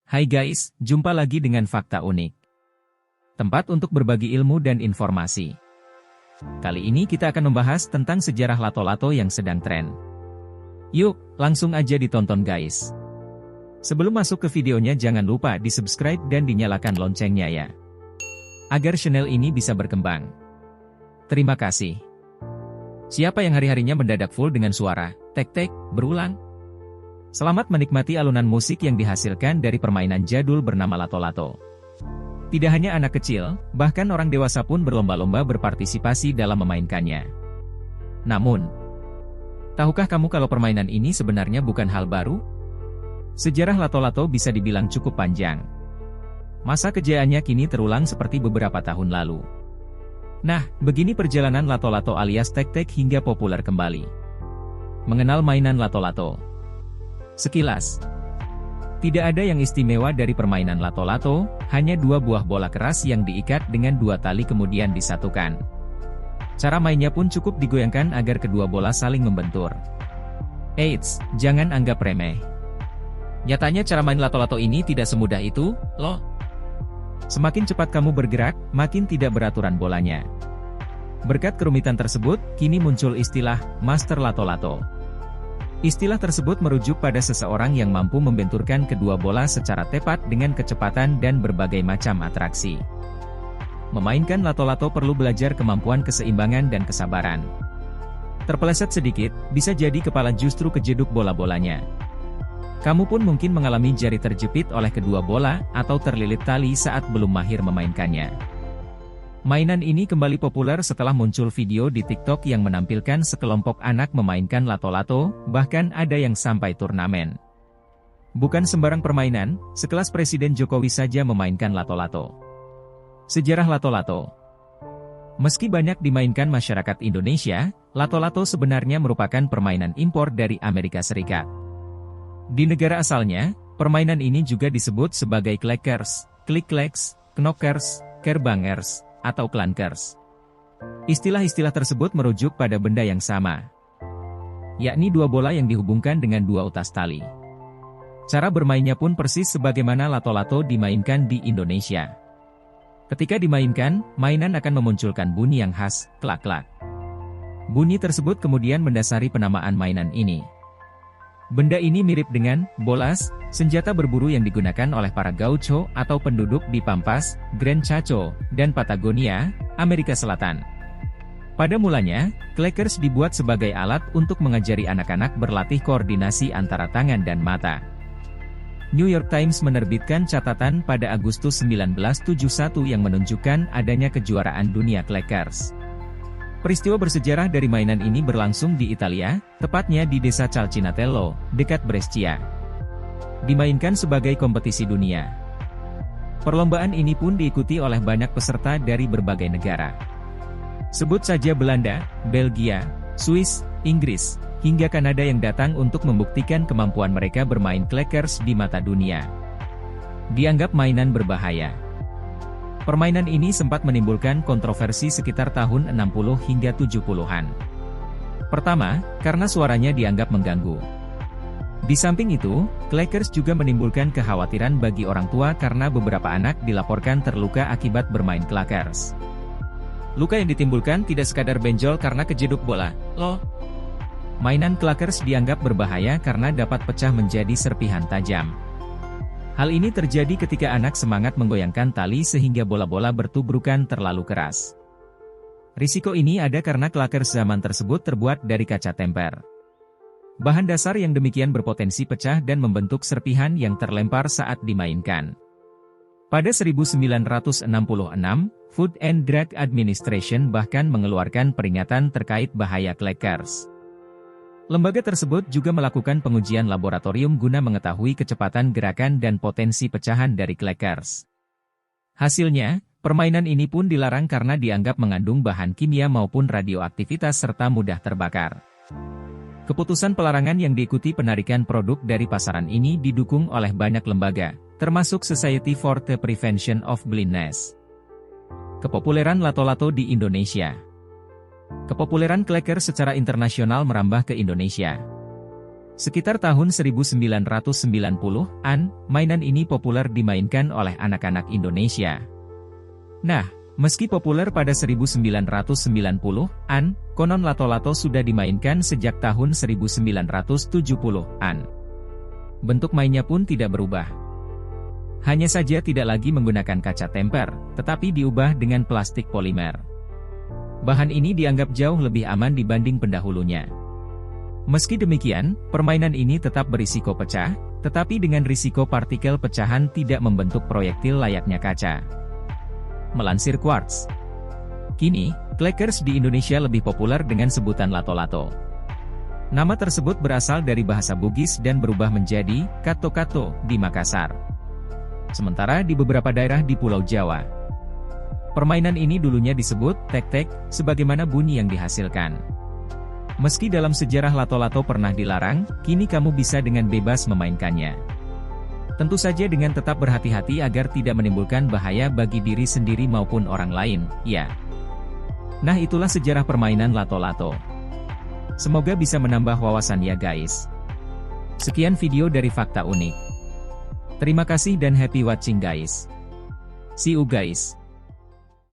Hai guys, jumpa lagi dengan Fakta Unik. Tempat untuk berbagi ilmu dan informasi. Kali ini kita akan membahas tentang sejarah lato-lato yang sedang tren. Yuk, langsung aja ditonton guys. Sebelum masuk ke videonya jangan lupa di-subscribe dan dinyalakan loncengnya ya. Agar channel ini bisa berkembang. Terima kasih. Siapa yang hari-harinya mendadak full dengan suara, tek-tek, berulang? Selamat menikmati alunan musik yang dihasilkan dari permainan jadul bernama lato-lato. Tidak hanya anak kecil, bahkan orang dewasa pun berlomba-lomba berpartisipasi dalam memainkannya. Namun, tahukah kamu kalau permainan ini sebenarnya bukan hal baru? Sejarah lato-lato bisa dibilang cukup panjang. Masa kejayaannya kini terulang seperti beberapa tahun lalu. Nah, begini perjalanan lato-lato alias tek-tek hingga populer kembali. Mengenal mainan lato-lato. Sekilas, tidak ada yang istimewa dari permainan lato-lato, hanya dua buah bola keras yang diikat dengan dua tali kemudian disatukan. Cara mainnya pun cukup digoyangkan agar kedua bola saling membentur. Eits, jangan anggap remeh. Nyatanya cara main lato-lato ini tidak semudah itu, loh. Semakin cepat kamu bergerak, makin tidak beraturan bolanya. Berkat kerumitan tersebut, kini muncul istilah Master Lato-Lato. Istilah tersebut merujuk pada seseorang yang mampu membenturkan kedua bola secara tepat dengan kecepatan dan berbagai macam atraksi. Memainkan lato-lato perlu belajar kemampuan keseimbangan dan kesabaran. Terpeleset sedikit, bisa jadi kepala justru kejeduk bola-bolanya. Kamu pun mungkin mengalami jari terjepit oleh kedua bola, atau terlilit tali saat belum mahir memainkannya. Mainan ini kembali populer setelah muncul video di TikTok yang menampilkan sekelompok anak memainkan lato-lato, bahkan ada yang sampai turnamen. Bukan sembarang permainan, sekelas Presiden Jokowi saja memainkan lato-lato. Sejarah lato-lato. Meski banyak dimainkan masyarakat Indonesia, lato-lato sebenarnya merupakan permainan impor dari Amerika Serikat. Di negara asalnya, permainan ini juga disebut sebagai clackers, click-clacks, knockers, kerbangers, atau clankers. Istilah-istilah tersebut merujuk pada benda yang sama, yakni dua bola yang dihubungkan dengan dua utas tali. Cara bermainnya pun persis sebagaimana lato-lato dimainkan di Indonesia. Ketika dimainkan, mainan akan memunculkan bunyi yang khas, klak-klak. Bunyi tersebut kemudian mendasari penamaan mainan ini. Benda ini mirip dengan bolas, senjata berburu yang digunakan oleh para gaucho atau penduduk di Pampas, Gran Chaco, dan Patagonia, Amerika Selatan. Pada mulanya, clackers dibuat sebagai alat untuk mengajari anak-anak berlatih koordinasi antara tangan dan mata. New York Times menerbitkan catatan pada Agustus 1971 yang menunjukkan adanya kejuaraan dunia clackers. Peristiwa bersejarah dari mainan ini berlangsung di Italia, tepatnya di desa Calcinatello, dekat Brescia. Dimainkan sebagai kompetisi dunia. Perlombaan ini pun diikuti oleh banyak peserta dari berbagai negara. Sebut saja Belanda, Belgia, Swiss, Inggris, hingga Kanada yang datang untuk membuktikan kemampuan mereka bermain clackers di mata dunia. Dianggap mainan berbahaya. Permainan ini sempat menimbulkan kontroversi sekitar tahun 60 hingga 70-an. Pertama, karena suaranya dianggap mengganggu. Di samping itu, clackers juga menimbulkan kekhawatiran bagi orang tua karena beberapa anak dilaporkan terluka akibat bermain clackers. Luka yang ditimbulkan tidak sekadar benjol karena kejeduk bola, loh. Mainan clackers dianggap berbahaya karena dapat pecah menjadi serpihan tajam. Hal ini terjadi ketika anak semangat menggoyangkan tali sehingga bola-bola bertubrukan terlalu keras. Risiko ini ada karena clackers zaman tersebut terbuat dari kaca temper. Bahan dasar yang demikian berpotensi pecah dan membentuk serpihan yang terlempar saat dimainkan. Pada 1966, Food and Drug Administration bahkan mengeluarkan peringatan terkait bahaya clackers. Lembaga tersebut juga melakukan pengujian laboratorium guna mengetahui kecepatan gerakan dan potensi pecahan dari clackers. Hasilnya, permainan ini pun dilarang karena dianggap mengandung bahan kimia maupun radioaktivitas serta mudah terbakar. Keputusan pelarangan yang diikuti penarikan produk dari pasaran ini didukung oleh banyak lembaga, termasuk Society for the Prevention of Blindness. Kepopuleran lato-lato di Indonesia. Kepopuleran clackers secara internasional merambah ke Indonesia. Sekitar tahun 1990-an, mainan ini populer dimainkan oleh anak-anak Indonesia. Nah, meski populer pada 1990-an, konon lato-lato sudah dimainkan sejak tahun 1970-an. Bentuk mainnya pun tidak berubah. Hanya saja tidak lagi menggunakan kaca temper, tetapi diubah dengan plastik polimer. Bahan ini dianggap jauh lebih aman dibanding pendahulunya. Meski demikian, permainan ini tetap berisiko pecah, tetapi dengan risiko partikel pecahan tidak membentuk proyektil layaknya kaca. Melansir Quartz. Kini, Clackers di Indonesia lebih populer dengan sebutan lato-lato. Nama tersebut berasal dari bahasa Bugis dan berubah menjadi kato-kato di Makassar. Sementara di beberapa daerah di Pulau Jawa, permainan ini dulunya disebut tek-tek, sebagaimana bunyi yang dihasilkan. Meski dalam sejarah lato-lato pernah dilarang, kini kamu bisa dengan bebas memainkannya. Tentu saja dengan tetap berhati-hati agar tidak menimbulkan bahaya bagi diri sendiri maupun orang lain, ya. Nah, itulah sejarah permainan lato-lato. Semoga bisa menambah wawasan ya guys. Sekian video dari Fakta Unik. Terima kasih dan happy watching guys. See you guys.